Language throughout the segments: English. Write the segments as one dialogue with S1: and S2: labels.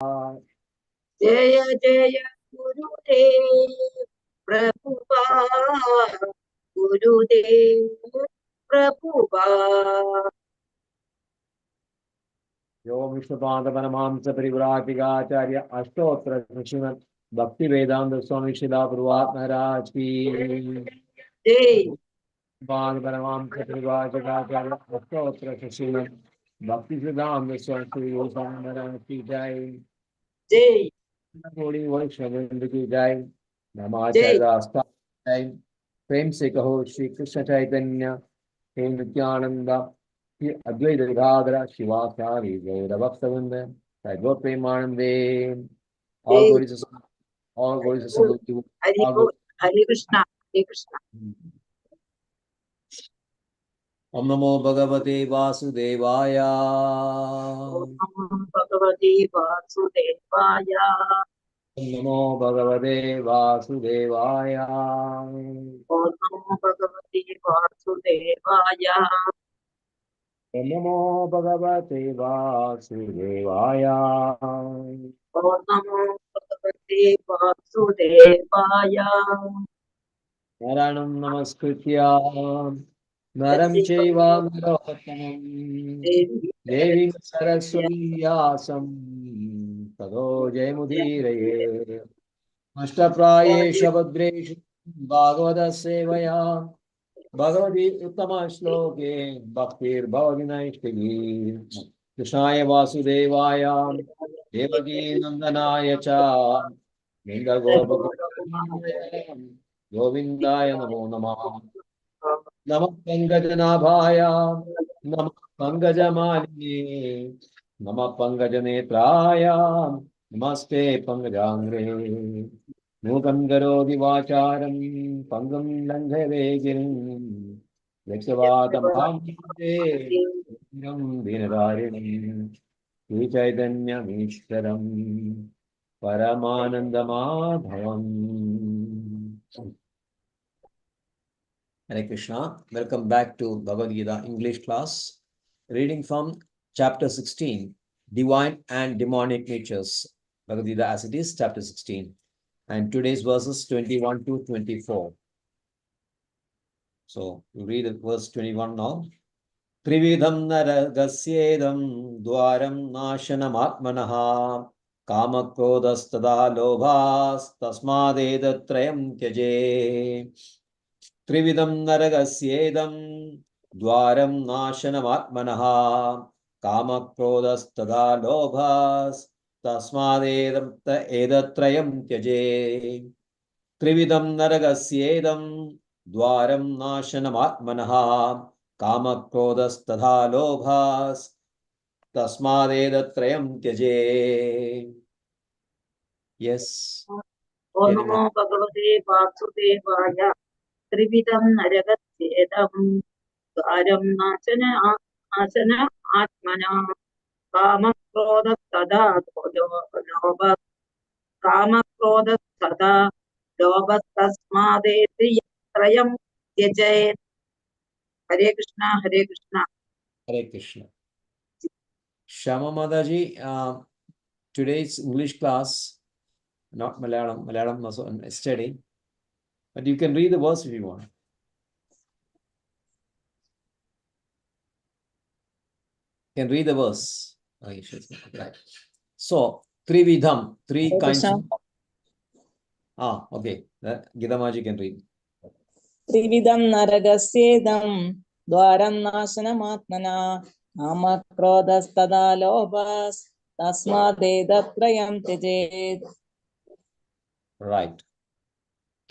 S1: Jaya Jaya Gurudev Prabhupada, Gurudev Prabhupada.
S2: Yo Vishwapandavanamamsa Parivratikarya Ashtotra Srimad Bhakti Vedanta Swami Srila Prabhupada Maharaj ki
S1: Jai.
S2: Pandavanamamsa Parivratikarya Ashtotra Srimad Bhakti Vedanta Swami Srila Maharaj ki Jai.
S1: Jai.
S2: Gaudiya Vaishnava ki Jai.
S1: Jai.
S2: Namacharya Rasta Jai. Prem se kaho Shri Krishna Chaitanya He Nityananda He Advaita Gadadhara Shivasari Gaura Bhaktavinda Sadhva Premanande. All
S1: Jai.
S2: glories to salute you.
S1: Hari
S2: All
S1: Bol. Hare Krishna. Hare Krishna.
S2: Om Namo Bhagavate Vasudevaya.
S1: Om Namo Bhagavate Vasudevaya.
S2: Om Namo Bhagavate Vasudevaya.
S1: Om Namo Bhagavate Vasudevaya.
S2: Om Namo Bhagavate Vasudevaya.
S1: Om Namo Bhagavate Vasudevaya.
S2: Naranam Namaskritya Naram Chaiva Narottamam Devim Saraswati Vyasam Tado Jayamudiraye Ashtaprayesha Bhadreshu Bhagavata Sevaya Bhagavati Uttama Shloke Bhaktir Bhavadinaishtagi Krishnaya Vasudevaya Devaki Nandanaya Cha Ninga Gopakundaya Govindaya Namo Namaha Namah Pangajanabhaya Namah Pangajamaline Namah Pangajanetraya Namaste Pangajangre Mukam Karoti Vacharam Pangam Langhavegirim Yakshavatam Bhamde Ram Dinadarinam Sri Chaitanya Mishkaram Paramanandamadhavam. Hare Krishna. Welcome back to Bhagavad Gita English class. Reading from chapter 16, Divine and Demonic Natures. Bhagavad Gita as it is, chapter 16. And today's verses 21 to 24. So, you read verse 21 now. Trividham naragasyedam dwaram nashanam atmanaha kamakrodastada lobhas tasmadedatrayam tyaje. Trividam naragasyedam dwaram nashanam atmanaha kamakrodastada lobhas tasmadedatrayam tyaje. Trividam naragasyedam dwaram nashanam atmanaha kamakrodastadha lobhas tasmadedatrayam tyaje. Yes.
S1: Om Namo Bhagavate Vasudevaya. Trividam Naragasyedam Dwaram Nasana Atmana Kama Krodha Sada Lobha Kama Krodha Sada Lobha Tasmadeti Trayam Tyajayet. Hare Krishna, Hare Krishna.
S2: Hare Krishna. Shama Mataji, today's English class, not Malayalam, Malayalam was yesterday, but you can read the verse if you want. You can read the verse. Right. So, Trividham, three kinds of... okay. Gita Maji can read.
S3: Trividam naragasyedam dwaram nasanamatmana kamakrodastada lobhas tasmadedatrayam tyajet.
S2: Right.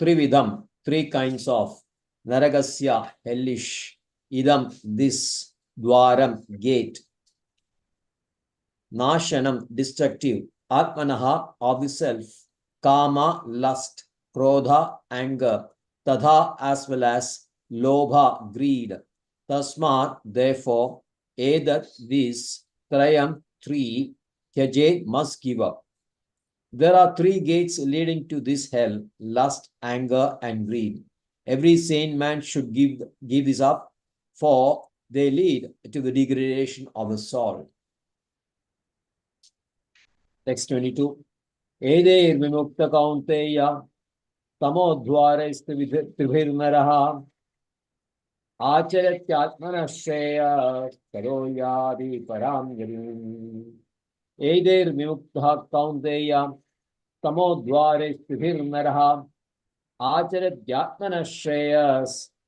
S2: Trividham, three kinds of. Naragasya, hellish. Idam, this. Dwaram, gate. Nashanam, destructive. Atmanaha, of the self. Kama, lust. Krodha, anger. Tadha, as well as. Lobha, greed. Tasmat, therefore. Edat, this. Trayam, three. Tyaje, must give up. There are three gates leading to this hell: lust, anger, and greed. Every sane man should give this up, for they lead to the degradation of the soul. Text 22. Edeir vimukta kaunteya tamodhvare tribhirnaraha Acharyatyatmanasya karoyadi param garim. Edeir vimukta kaunteya tamodhvare tribhirnaraha Acharyatyatmanasya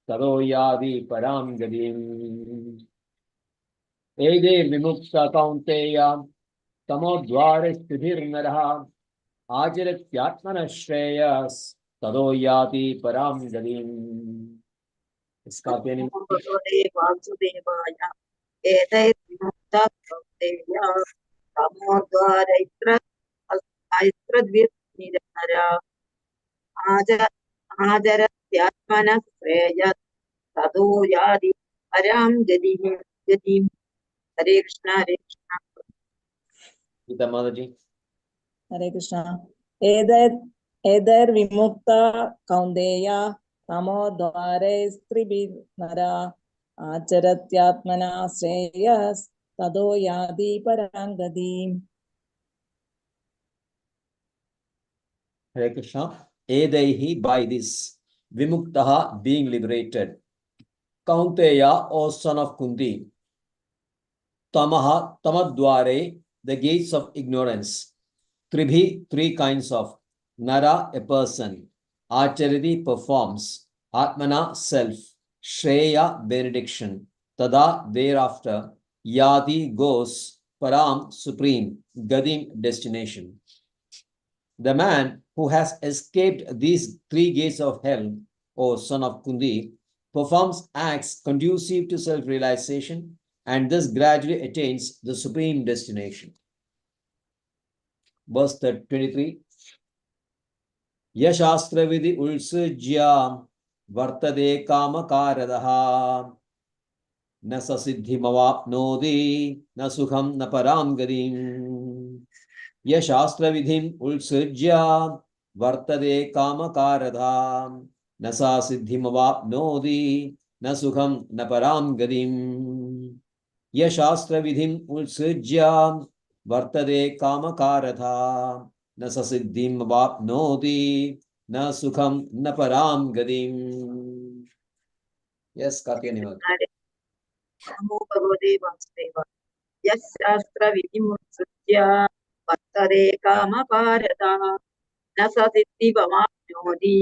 S2: karoyadi param garim. Edeir vimukta kaunteya tamodhvare tribhirnaraha Acharyatyatmanasya karoyadi param garim. इसका
S1: नमो भगवते वासुदेवाय एतैर्विमुक्ता कौन्तेय तमोद्वारैत्रद्विर्निरनरा आचरत्यात्मनः श्रेयः ततो याति परां गतिम् हरे कृष्ण हरे कृष्ण
S2: गीता माता जी
S3: हरे कृष्ण एतैर् विमुक्ता कौन्तेय तमोद्वारैस्त्रिभिर्नरा आचरत्यात्मना श्रेयस् ततो याति परां गतिम्
S2: Hare Krishna. Edaihi, by this, Vimuktaha, being liberated. Kaunteya, O son of Kunti. Tamaha, Tamadware, the gates of ignorance. Tribhi, three kinds of. Nara, a person. Achariti, performs. Atmana, self. Shreya, benediction. Tada, thereafter. Yadi, goes. Param, supreme. Gadim, destination. The man who has escaped these three gates of hell, O son of Kundi, performs acts conducive to self-realization and thus gradually attains the supreme destination. Verse 23. Yashastra vidhi ulsujya vartade kamakaradaha na sasiddhimavapnodi na sukham na param gadim. Yashastra vidhim ulsujya vartade kamakaradha nasa siddhimavapnodi na sukham na param gadim. Yashastra vidhim ulsujya vartade kamakaradha nasa siddhimavapnodi na sukham na param gadim. Yes, Katya.
S1: नमो भगवते वासुदेवाय यशास्त्रविधिमुत्सृज्य वर्तते कामकारता न स सिद्धिमवाप्नोति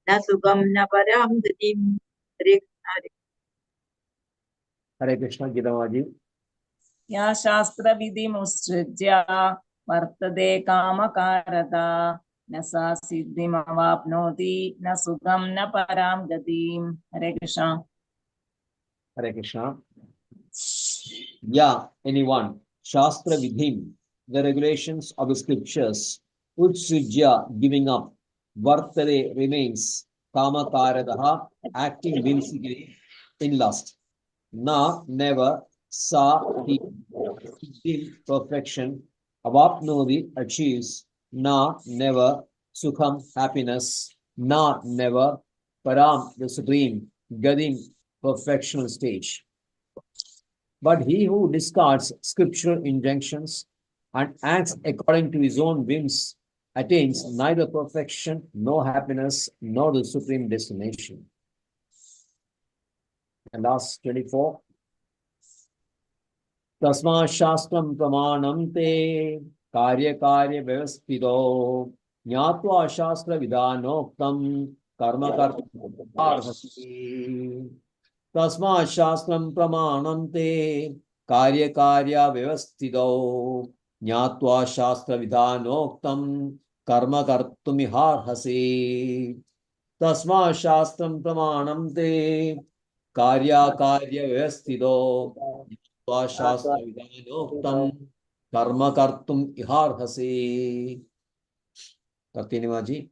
S1: न सुखं न परां गतिम् हरे Krishna
S2: Hare Krishna, Gita Maji.
S3: या शास्त्रविधिमुत्सृज्य वर्तते कामकारता न सा सिद्धिमवाप्नोति न सुखं न परां गतिम् हरे Krishna
S2: Hare Krishna. Yeah, anyone. Shastra Vidhim, the regulations of the scriptures. Utsrijya, giving up. Vartare, remains. Kama Karadaha, acting whimsically in lust. Na, never. Sa, he. Siddhim, perfection. Avapnodi, achieves. Na, never. Sukham, happiness. Na, never. Param, the supreme. Gadim, perfectional stage. But he who discards scriptural injunctions and acts according to his own whims attains neither perfection, nor happiness, nor the supreme destination. And last 24. Tasma shastram pramanam te karya karya vyavastito jnatva shastra vidhanoktam karma kartarhasi. Tasma shastram pramanam te karya karya vyavastito jnatva shastra vidhanoktam karma kartumiharhasi. Tasma shastram pramanam te karya karya vyavastito Shastra Vidhanoktam Karma Kartum Iharhasi. Kartinimaji.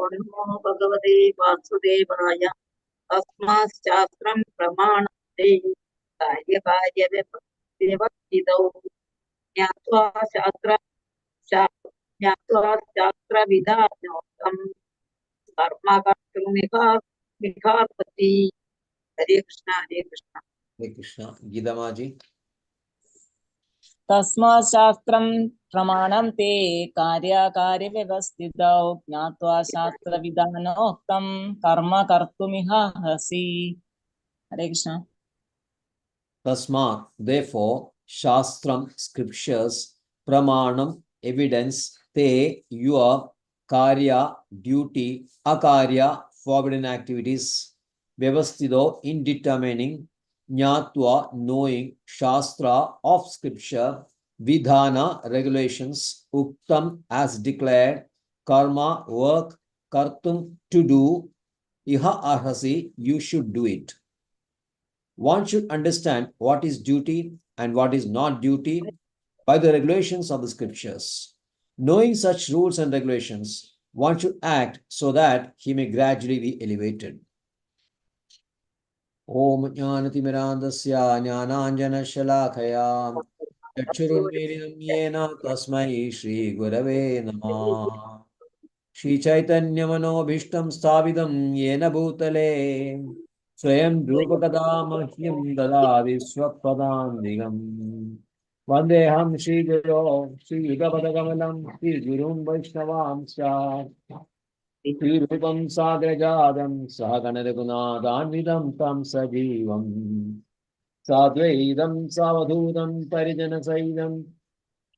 S1: नमो भगवते वासुदेवाय अस्माशास्त्रं प्रमाणते कार्यकार्यव्यवस्थितौ ज्ञात्वा शास्त्रविधानोक्तं कर्म कर्तुमिहार्हति हरे कृष्ण हरे Krishna
S2: Hare Krishna. Gidamaji.
S3: तस्मात् शास्त्रं प्रमाणं ते कार्याकार्यव्यवस्थितौ ज्ञात्वा शास्त्रविधानोक्तं कर्म कर्तुमिहार्हसि. हरे Krishna.
S2: Tasmat, therefore, Shastram, scriptures, Pramanam, evidence, te, your, Karya, duty, Akarya, forbidden activities, Vyavastido, in determining, Jnatva, knowing, Shastra, of scripture, Vidhana, regulations, Uktam, as declared, Karma, work, Kartum, to do, Iha arhasi, you should do it. One should understand what is duty and what is not duty by the regulations of the scriptures. Knowing such rules and regulations, one should act so that he may gradually be elevated. Om Jnanatimirandasya Jnananjanashalakaya Chakshurunmilitam Yena Tasmai Shri Gurave Namah Shri Chaitanya Manobhishtam Sthavidam Yena Bhutale Swayam Drupakada Mahyam Dadadi Swapadandhigam Vandeham Shri Guru Shri Yudapadagamalam Shri Gurum Vaishnavamsya Shri Rupam Sagrajadam Sahaganaragunadhanvidam Tam Sajivam Sadvaidam Savadhutam Parijanasaidam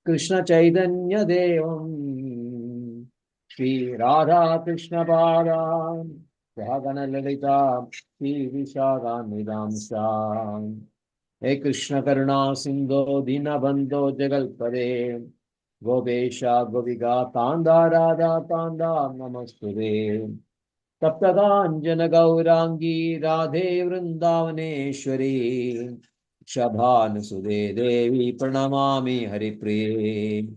S2: Krishna Chaitanya Devam Shri Radha Krishna Padam Sahagana Lalita Shri Vishakhanidam Sam He Krishna Karuna Sindho Dinabandho Jagalpade Gopesha Goviga Tanda Radha Tanda Namastude Taptadanjana Gaurangi Radhe Vrindavaneshwari Shabhanasude Devi Pranamami Haripriye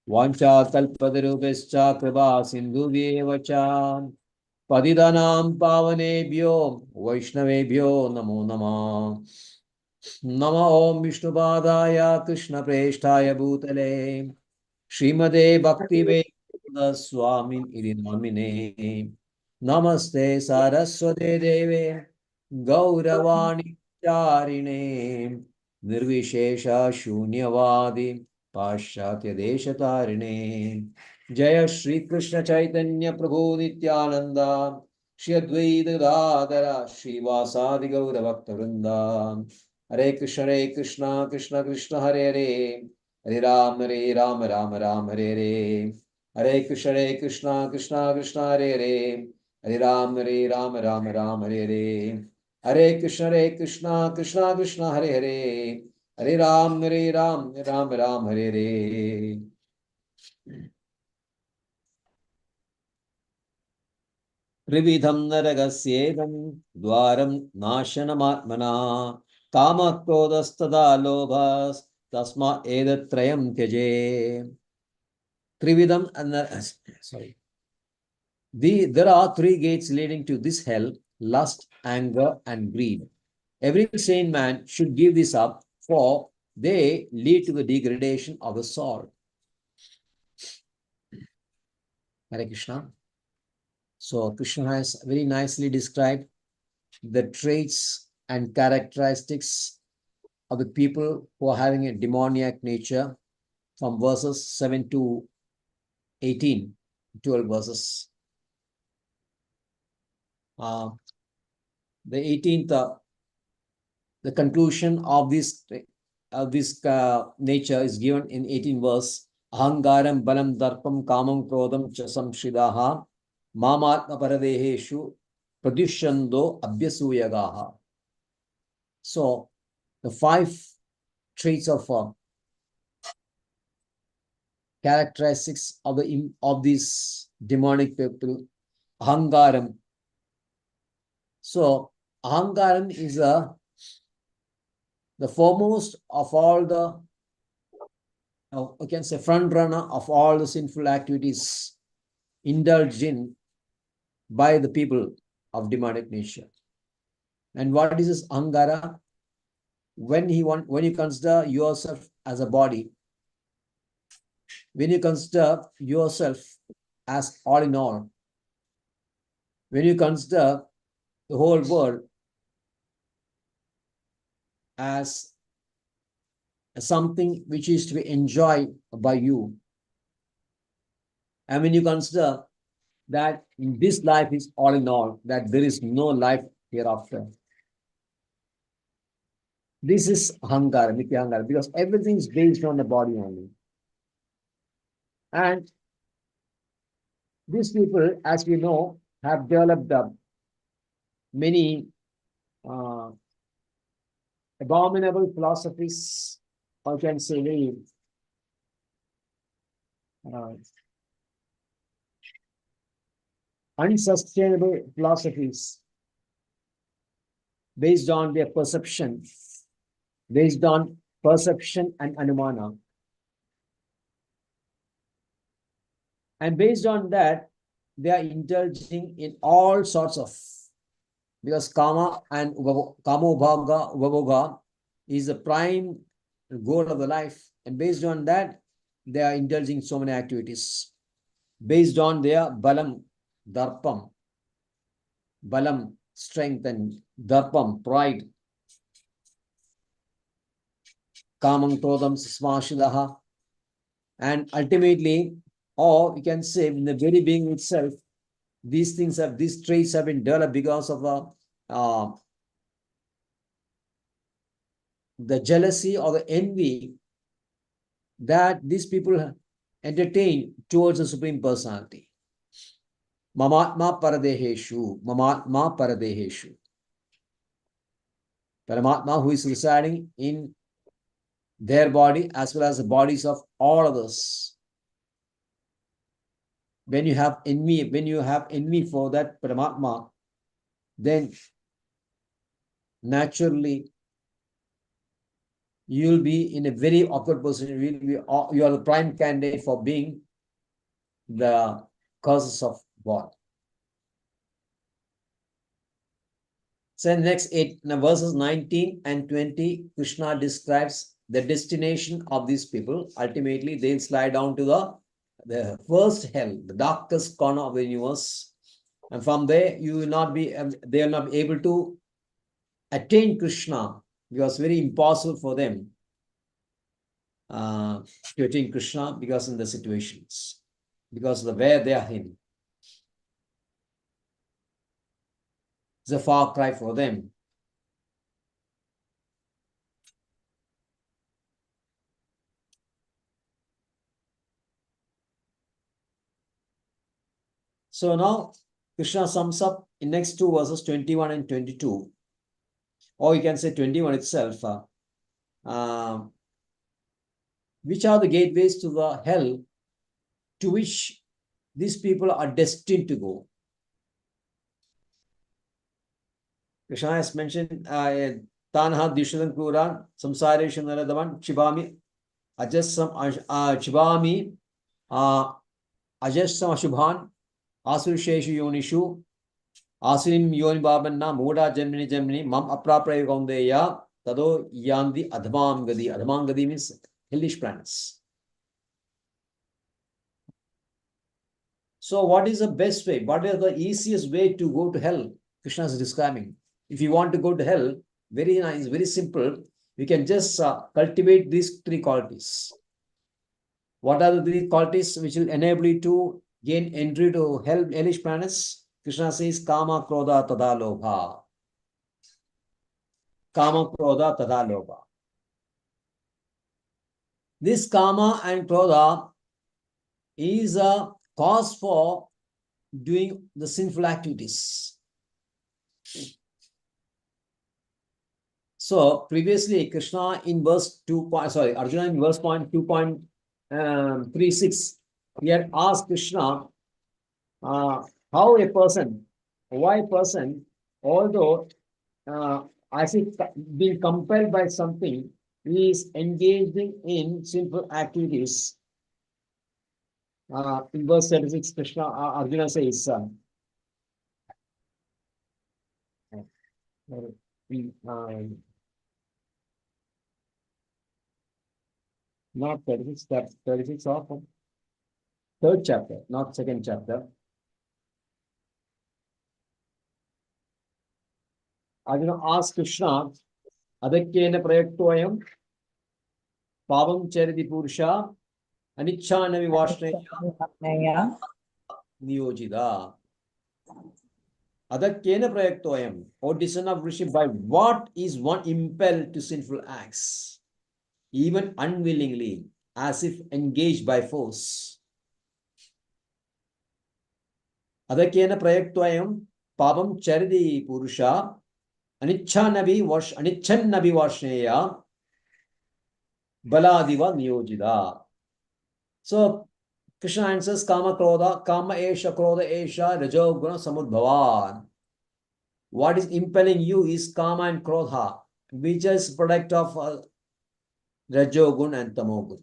S2: Vancha Kalpadarubhescha Kripa Sindhuvyevacha Padidanam Pavanebhyo Vaishnavebhyo Namo Namah Nama Om Vishnupadaya Krishna Preshtaya Bhutale Srimade Bhakti Vedanta Swamin Idinamine Namaste Saraswate Deve Gauravani Charine Nirvishesha Shunyavadi Pashatya Deshatarine Jaya Shri Krishna Chaitanya Prabhu Nityananda Shri Advaita Gadadhara Shri Vasadi Gaura Bhakta Vrinda Hare Krishna Krishna Krishna Hare Hare Hare Ram Ram Ram Hare Hare Hare Krishna Krishna Krishna Hare Hare Hare Ram Ram Hare Hare Hare Krishna Krishna Krishna Hare Hare Hare Ram Ram Hare Hare Trividham Naragasyevam Dwaram Nashanamatmana Kamakrodastada Lobhas Tasma Edatrayam Tyaje Trividham and sorry. There are three gates leading to this hell: lust, anger, and greed. Every sane man should give this up, for they lead to the degradation of the soul. Hare Krishna. So Krishna has very nicely described the traits and characteristics of the people who are having a demoniac nature from verses 7 to 18, 12 verses. The 18th, the conclusion of this nature is given in 18 verse. Ahangaram balam darpam kamam krodam cha samshridaha mamatma paradeheshu pradyushando abhyasuyagaha. So the five traits of characteristics of these demonic people. Ahangaram. So ahangaram is the foremost of all the, I can say, front runner of all the sinful activities indulged in by the people of demonic nature. And what is this ahankara? When you consider yourself as a body, when you consider yourself as all in all, when you consider the whole world as something which is to be enjoyed by you. And when you consider that this life is all in all, that there is no life hereafter. This is ahankara, nitya ahankara, because everything is based on the body only. And these people, as we know, have developed many abominable philosophies, or can say very unsustainable philosophies based on their perception, based on perception and anumana. And based on that, they are indulging in all sorts of, because kama and kama ubhaga is the prime goal of the life. And based on that, they are indulging so many activities. Based on their balam, darpam, balam, strength, and darpam, pride. Kamam krodam smashidaha. And ultimately, or we can say in the very being itself, these traits have been developed because of the jealousy or the envy that these people entertain towards the Supreme Personality. Mamatma paradeheshu, mamatma paradeheshu. Paramatma, who is residing in their body as well as the bodies of all others. When you have envy for that Paramatma, then naturally you'll be in a very awkward position. You are the prime candidate for being the causes of war. So next verses 19 and 20, Krishna describes the destination of these people. Ultimately, they'll slide down to the first hell, the darkest corner of the universe. And from there, they will not be able to attain Krishna, because it's very impossible for them to attain Krishna because in the situations, because of where they are in. It's a far cry for them. So now Krishna sums up in next two verses, 21 and 22, or you can say 21 itself, which are the gateways to the hell to which these people are destined to go. Krishna has mentioned Tanha Dishadan Kuran, Samsareshu Naradavan, Chibami, Ajasam Chibami, Ajasam Ashubhan, Asusheshu Yonishu, Asirim Yoni Babanna, Muda Gemini, Mam Aprapra Gondeya, Tado Yandi Adhamam Gadi. Adhamam Gadi means hellish planets. So, what is the best way? What is the easiest way to go to hell? Krishna is describing. If you want to go to hell, very nice, very simple. You can just cultivate these three qualities. What are the three qualities which will enable you to gain entry to hellish planets? Krishna says, Kama, Krodha, Tada, Lobha. Kama, Krodha, Tada, Lobha. This Kama and Krodha is a cause for doing the sinful activities. So previously, Krishna in verse Arjuna in verse 2.36, he had asked Krishna why a person, although as if being compelled by something, he is engaging in sinful activities. In verse 36, Krishna, Arjuna says, not 36, that's 36 of third chapter, not second chapter. Arjuna asked Krishna, Adakyena prayaktoyam Pavam Chariti Purusha Anichanavi Vashneya Niyojida. Adakena Prayaktoyam, O descendant of Rishi, by what is one impelled to sinful acts, even unwillingly, as if engaged by force? Adakena Prayaktoyam, Pabam Charidi Purusha, Anichanavi Vashneya, Baladiva Niyojida. So, Krishna answers Kama Krodha, Kama Esha, Krodha Esha, Rajoguna Samudbhavan. What is impelling you is Kama and Krodha, which is product of Rajogun and Tamogun.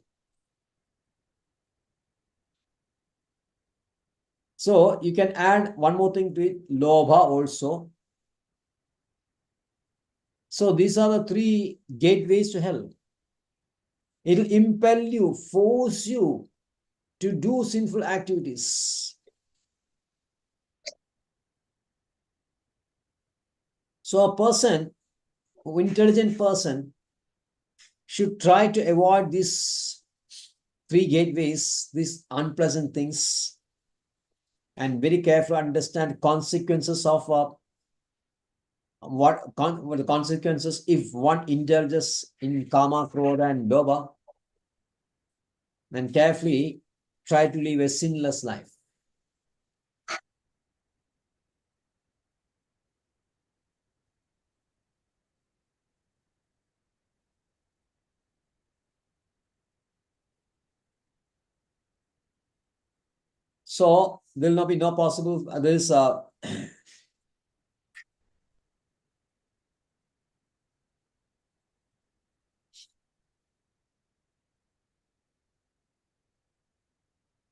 S2: So you can add one more thing to it, Lobha also. So these are the three gateways to hell. It will impel you, force you to do sinful activities. So a person, an intelligent person, should try to avoid these three gateways, these unpleasant things, and very carefully understand consequences of what the consequences if one indulges in Kama, Krodha, and Lobha, and carefully try to live a sinless life. So there will not be no possible. There is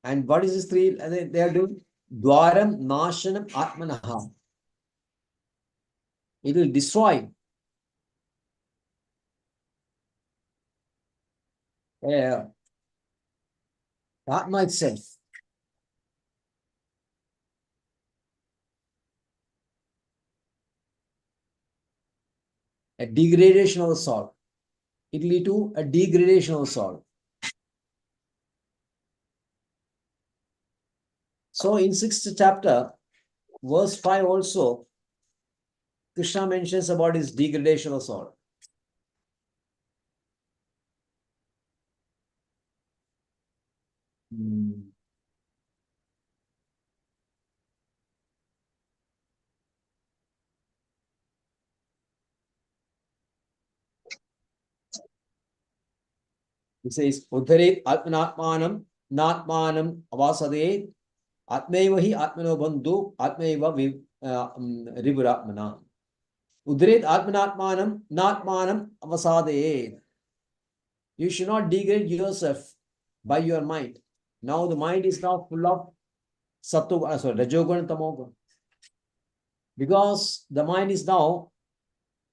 S2: and what is this three? They are doing Dwaram, Nashanam, Atmanaha. It will destroy Atma itself. A degradation of the soul. It will lead to a degradation of the soul. So in 6th chapter, verse 5 also, Krishna mentions about his degradation of soul. He says, Udharet Atmanatmanam, Natmanam Avasade, Atmeva hi Atmano Bandhu, Atmeva Rivuratmana. Udharet Atmanatmanam, Natmanam Avasade. You should not degrade yourself by your mind. Now the mind is now full of Rajogun and Tamogun. Because the mind is now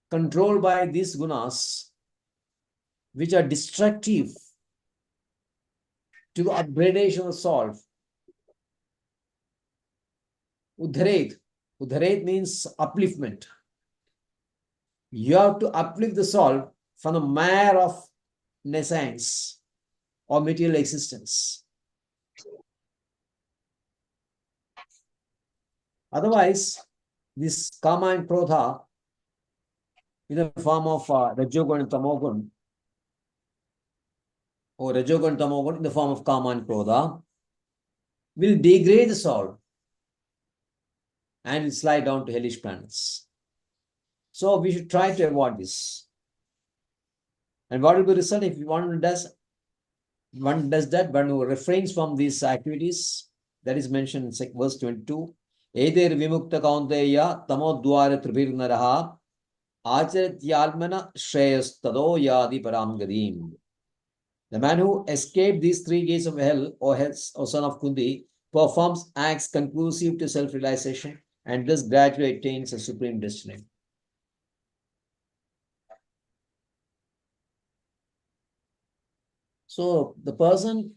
S2: controlled by these gunas, which are destructive to upgradation of soul. Udharet. Udharet means upliftment. You have to uplift the soul from the mire of nescience or material existence. Otherwise, this Kama and Krodha, in the form of Rajogun and Tamogun, or Rajogun and Tamogun in the form of Kama and Krodha, will degrade the soul and will slide down to hellish planets. So we should try to avoid this. And what will be the result if one does that, one who refrains from these activities? That is mentioned in verse 22. Eder vimukta kaunteya tamodwara tribhir naraha acharatyalmana shreyastado yadi paramgadim. The man who escaped these three gates of hell, O son of Kundi, performs acts conclusive to self-realization and thus gradually attains a supreme destiny. So the person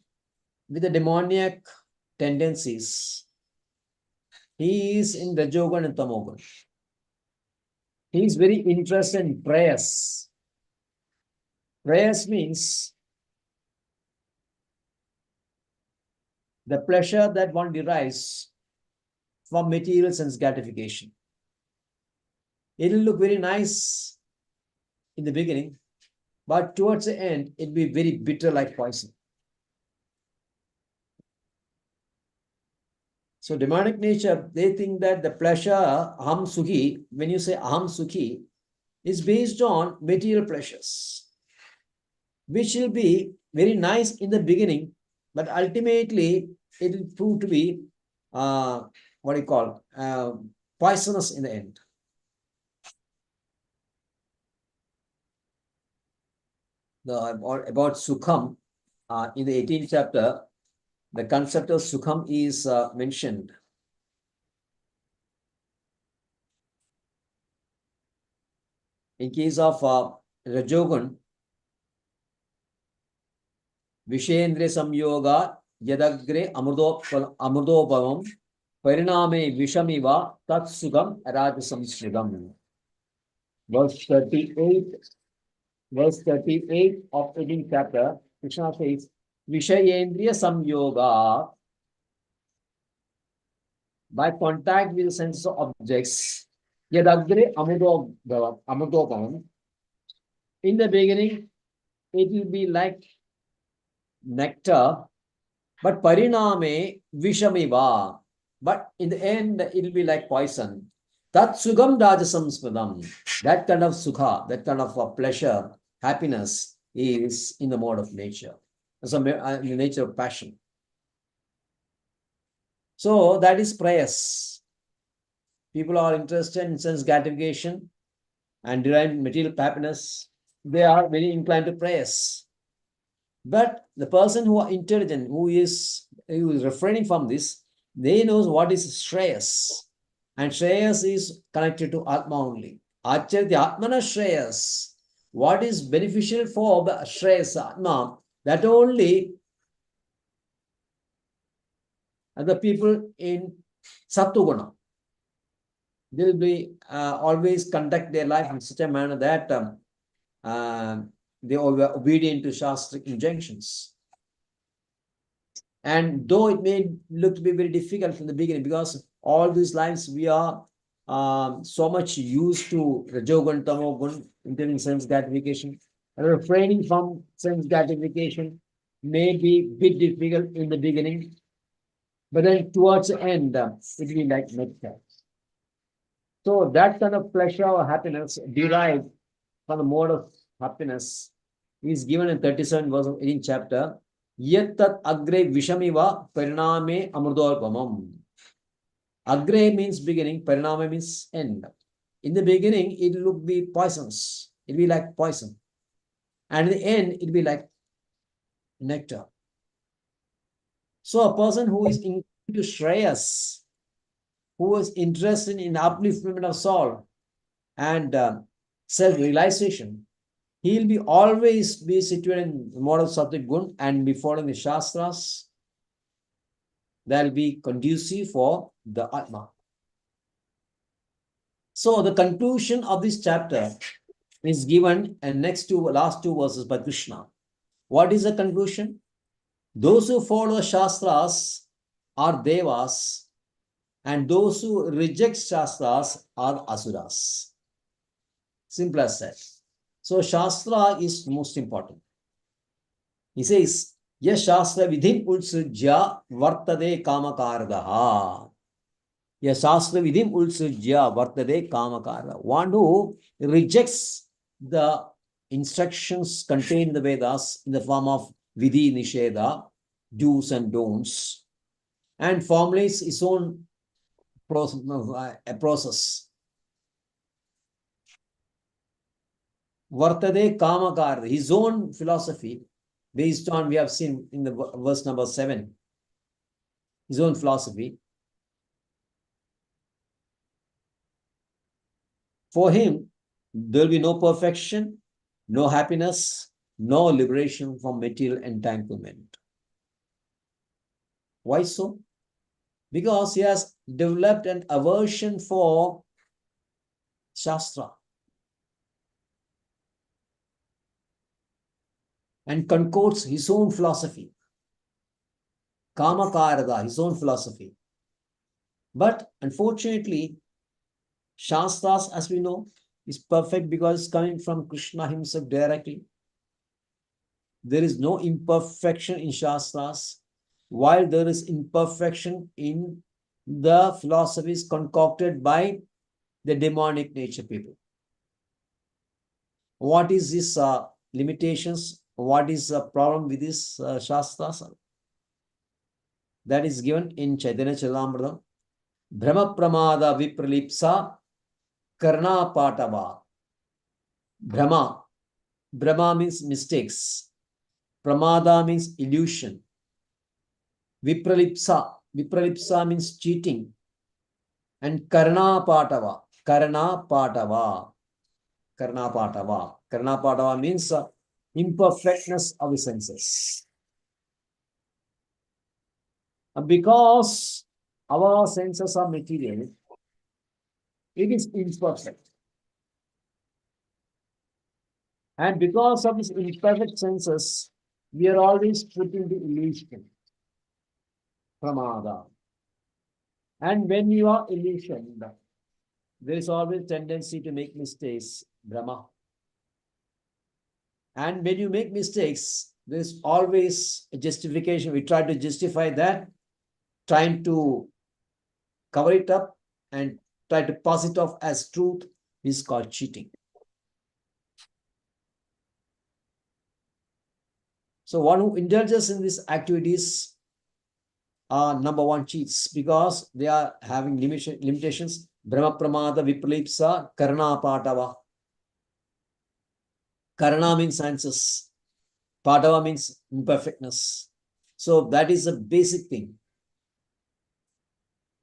S2: with the demoniac tendencies, he is in Rajogun and Tamogun. He is very interested in prayers. Prayers means the pleasure that one derives from material sense gratification. It will look very nice in the beginning, but towards the end, it will be very bitter like poison. So demonic nature, they think that the pleasure, aham sukhi, when you say aham sukhi, is based on material pleasures, which will be very nice in the beginning, but ultimately it will prove to be, what do you call, poisonous in the end. About Sukham, in the 18th chapter, the concept of Sukham is mentioned. In case of Rajogun, Vishendra Samyoga Yadagre Amrudopavam Pariname Vishamiva Tat Sukham Rajasam Shrigam. Verse 38 of 18th chapter, Krishna says, Vishayendriya Samyoga, by contact with the senses of objects, Yadagre Amudopam, in the beginning, it will be like nectar, but Pariname Vishamiva, but in the end, it will be like poison. Tat Sugam Rajasam Smidam, that kind of sukha, that kind of pleasure, happiness is in the mode of nature. So, in the nature of passion. So that is prayers. People are interested in sense gratification and deriving material happiness. They are very inclined to prayers. But the person who are intelligent, who is refraining from this, they knows what is Shreyas. And Shreyas is connected to Atma only. Acharya Atmana Shreyas. What is beneficial for the Shreyas Atma, that only the people in Sattuguna, they will be always conduct their life in such a manner that they are obedient to Shastric injunctions. And though it may look to be very difficult from the beginning, because all these lives we are so much used to Rajogun, Tamogun, including sense gratification, and refraining from sense gratification may be a bit difficult in the beginning, but then towards the end, it will be like nectar. So that kind of pleasure or happiness derived from the mode of happiness is given in 37 verse of 18th chapter. Yattat agre vishamiva pariname amrudolpamam. Agre means beginning, pariname means end. In the beginning, it will be poisonous. It will be like poison. And in the end, it will be like nectar. So a person who is into Shreyas, who is interested in upliftment of soul and self-realization, he will be always be situated in the mode of Sattvic Gun and be following the Shastras. That will be conducive for the Atma. So the conclusion of this chapter is given in last two verses by Krishna. What is the conclusion? Those who follow Shastras are Devas, and those who reject Shastras are Asuras. Simple as that. So Shastra is most important. He says, Yes Shastra vidhim ulsujya vartade kamakardaha. Yes Shastra vidhim ulsujya vartade kamakardaha. One who rejects the instructions contained in the Vedas in the form of vidhi nisheda, do's and don'ts, and formulates his own process. Vartade kamakar, his own philosophy, based on, we have seen in the verse number 7, his own philosophy. For him, there will be no perfection, no happiness, no liberation from material entanglement. Why so? Because he has developed an aversion for Shastra and concords his own philosophy. Kamakarada, his own philosophy. But unfortunately, Shastras, as we know, is perfect because it's coming from Krishna himself directly. There is no imperfection in Shastras, while there is imperfection in the philosophies concocted by the demonic nature people. What is this limitations? What is the problem with this Shastras? That is given in Chaitanya Charitamrita. Brahma Pramada Vipralipsa Karna Patava. Brahma means mistakes. Pramada means illusion. Vipralipsa means cheating. And Karna Patava. Means imperfectness of the senses. Because our senses are material, it is imperfect. And because of these imperfect senses, we are always putting the illusion, pramada. And when you are illusioned, there is always tendency to make mistakes, Brahma. And when you make mistakes, there is always a justification. We try to justify that, trying to cover it up and try to pass it off as truth is called cheating. So one who indulges in these activities are number one cheats because they are having limitations. Brahma Pramada Vipralipsa Karna Patava. Karna means senses. Patava means imperfectness. So that is a basic thing.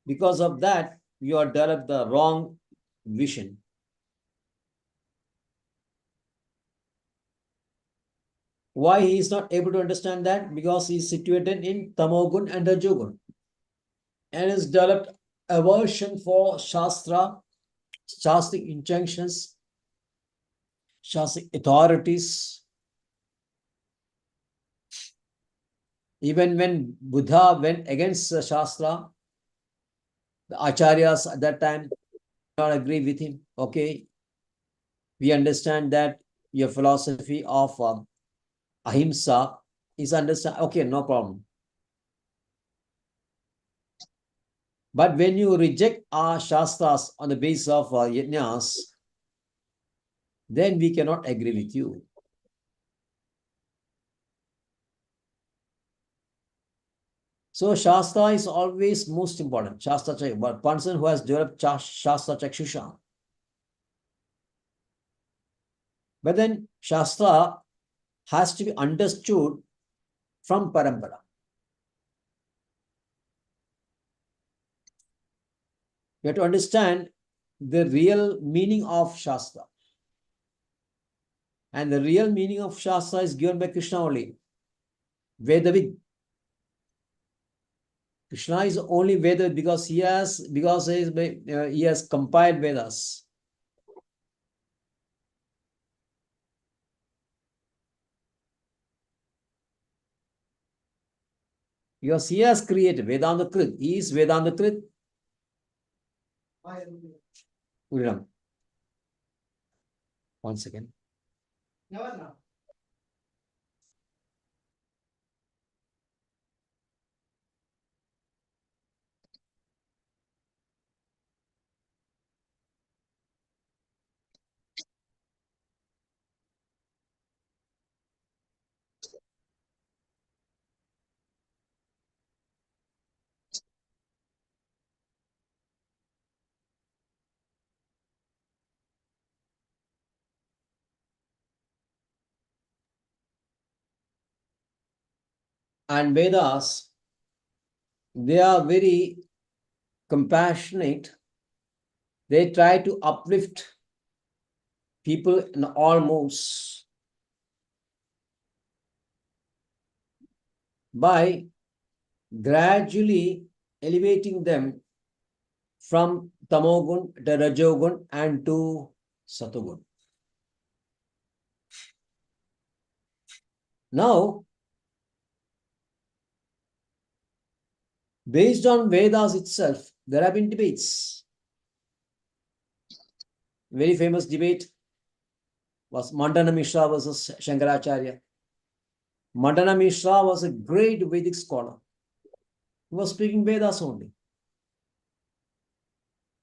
S2: Because of that, you have developed the wrong vision. Why he is not able to understand that? Because he is situated in Tamogun and Rajogun and has developed aversion for Shastra, Shastric injunctions, Shastric authorities. Even when Buddha went against Shastra, the Acharyas at that time did not agree with him. Okay, we understand that your philosophy of ahimsa is understand. Okay, no problem. But when you reject our Shastras on the basis of yajnas, then we cannot agree with you. So Shastra is always most important. Shastra, but person who has developed Shastra Chakshusha. But then Shastra has to be understood from Parampara. You have to understand the real meaning of Shastra. And the real meaning of Shastra is given by Krishna only. Vedavid. Krishna is only Vedavid because he has compiled Vedas. Because he has created Vedanta Krit. He is Vedanta Krit. Uriram. One second. And Vedas, they are very compassionate. They try to uplift people in all modes by gradually elevating them from Tamogun to Rajogun and to Satogun. Now, Based on Vedas itself, there have been debates. Very famous debate was Mandana Mishra versus Shankaracharya. Mandana Mishra was a great Vedic scholar. He was speaking Vedas only.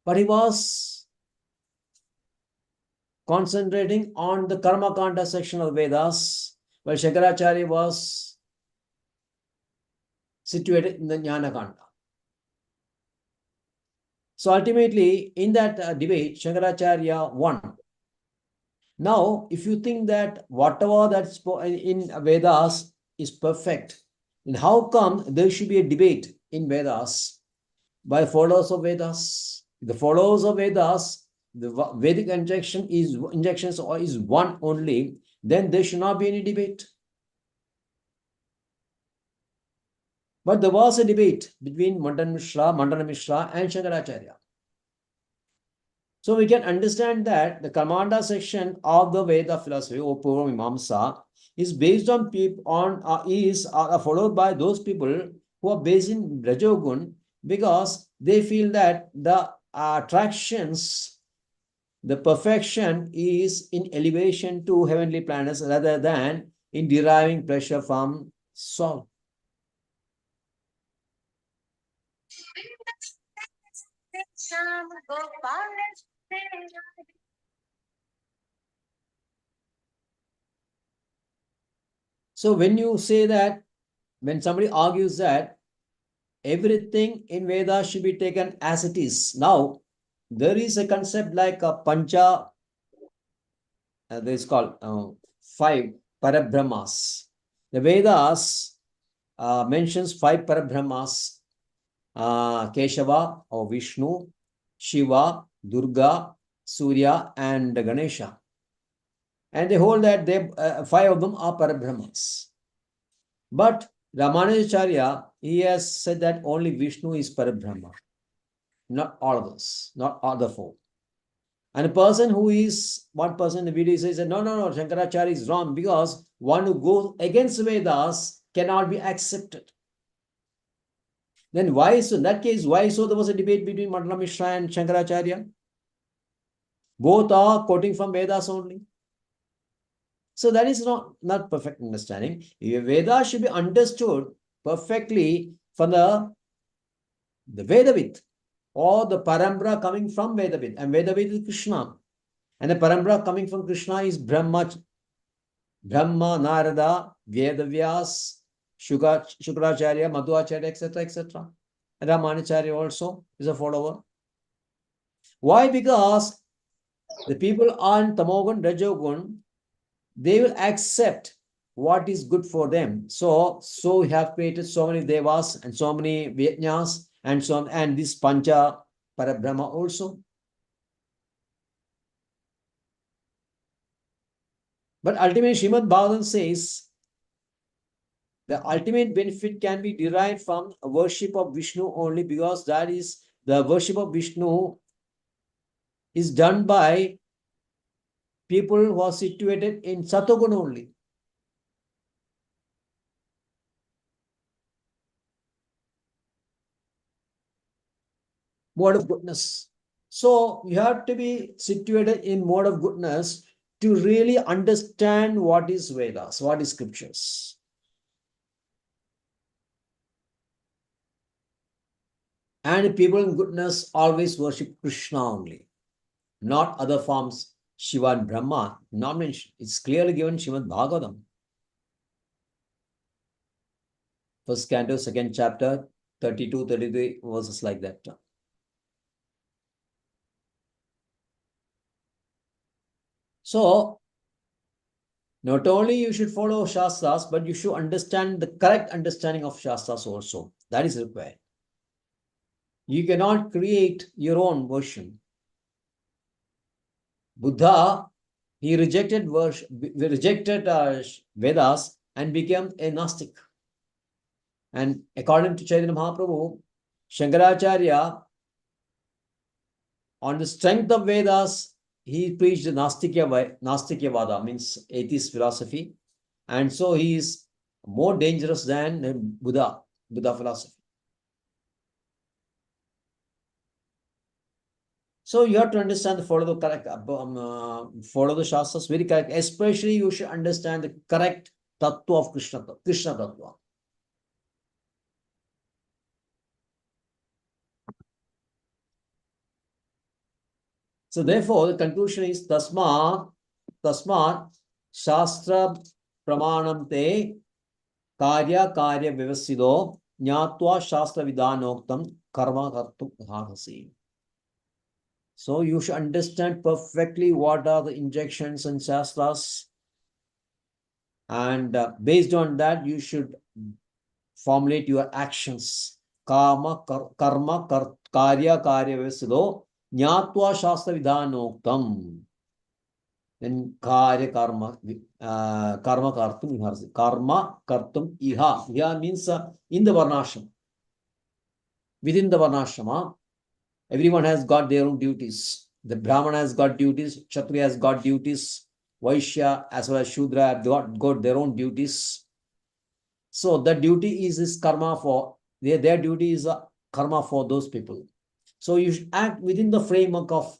S2: But he was concentrating on the Karma Kanda section of Vedas, while Shankaracharya was situated in the Jnana Kanda. So ultimately, in that debate, Shankaracharya won. Now, if you think that whatever that's in Vedas is perfect, then how come there should be a debate in Vedas by followers of Vedas? The followers of Vedas, the Vedic injections is one only, then there should not be any debate. But there was a debate between Mandana Mishra and Shankaracharya. So we can understand that the Kamanda section of the Veda philosophy or Purva Mimamsa is based on followed by those people who are based in Rajogun, because they feel that the attractions, the perfection is in elevation to heavenly planets rather than in deriving pleasure from soul. So when you say that, when somebody argues that everything in Veda should be taken as it is, now there is a concept like a Pancha, this is called 5 Parabrahmas. The Vedas mentions 5 Parabrahmas, Keshava or Vishnu, Shiva, Durga, Surya, and Ganesha. And they hold that 5 of them are Parabrahmas. But Ramanujacharya, he has said that only Vishnu is Parabrahma, not all of us, not all the 4. And a person who is, one person in the video says that no, Shankaracharya is wrong, because one who goes against Vedas cannot be accepted. Then why so? In that case, why so there was a debate between Mandana Mishra and Shankaracharya? Both are quoting from Vedas only. So that is not perfect understanding. Veda should be understood perfectly from the Vedavid or the Parambara coming from Vedavid. And Vedavid is Krishna. And the Parambara coming from Krishna is Brahma, Narada, Vedavyas, Shukracharya, Madhvacharya, etc., etc. Ramanacharya also is a follower. Why? Because the people on Tamogun, Rajogun, they will accept what is good for them. So we have created so many devas and so many Vyajnas and so on, and this Pancha Parabrahma also. But ultimately, Srimad Bhagavatam says the ultimate benefit can be derived from a worship of Vishnu only, because that is the worship of Vishnu is done by people who are situated in Satoguna only. Mode of goodness. So you have to be situated in mode of goodness to really understand what is Vedas, what is scriptures. And people in goodness always worship Krishna only, not other forms, Shiva and Brahma, not mentioned. It's clearly given Srimad Bhagavatam. First canto, second chapter, 32, 33 verses like that. So, not only you should follow Shastras, but you should understand the correct understanding of Shastras also. That is required. You cannot create your own version. Buddha, he rejected Vedas and became a Gnostic. And according to Chaitanya Mahaprabhu, Shankaracharya, on the strength of Vedas, he preached the Nastikyavada, means atheist philosophy. And so he is more dangerous than Buddha philosophy. So you have to understand, follow the correct, follow the Shastras very correct. Especially you should understand the correct tattva of Krishna tattva. So therefore, the conclusion is tasmat shastra pramanam te karya vyavasido jnatva shastra vidanoktam karma kartum bharasi. So you should understand perfectly what are the injections and shastras, and based on that you should formulate your actions. Karma karya vyavasido jnatva shastra vidanoktam. Then karya karma kartum iha. Karma kartum iha. Iha means in the varnashram. Within the varnashrama, everyone has got their own duties. The Brahmana has got duties, Kshatriya has got duties, Vaishya as well as Shudra have got their own duties. So the duty is karma for, their duty is karma for those people. So you should act within the framework of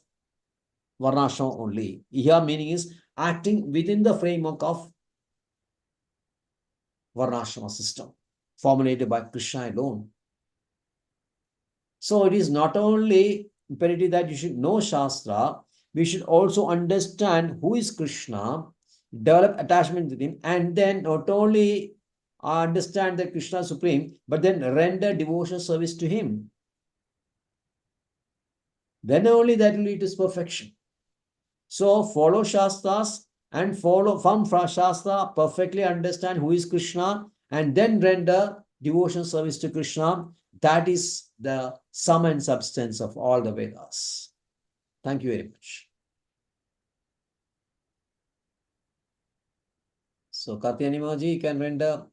S2: varnashrama only. Here meaning is acting within the framework of varnashrama system formulated by Krishna alone. So it is not only imperative that you should know Shastra, we should also understand who is Krishna, develop attachment with him, and then not only understand that Krishna is supreme, but then render devotional service to him. Then only that will lead to perfection. So follow Shastras and follow from Shastra, perfectly understand who is Krishna, and then render devotional service to Krishna. That is the sum and substance of all the Vedas. Thank you very much. So Katyani Maji can render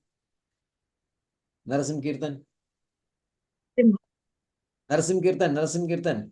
S2: Narasim Kirtan. Narasim Kirtan.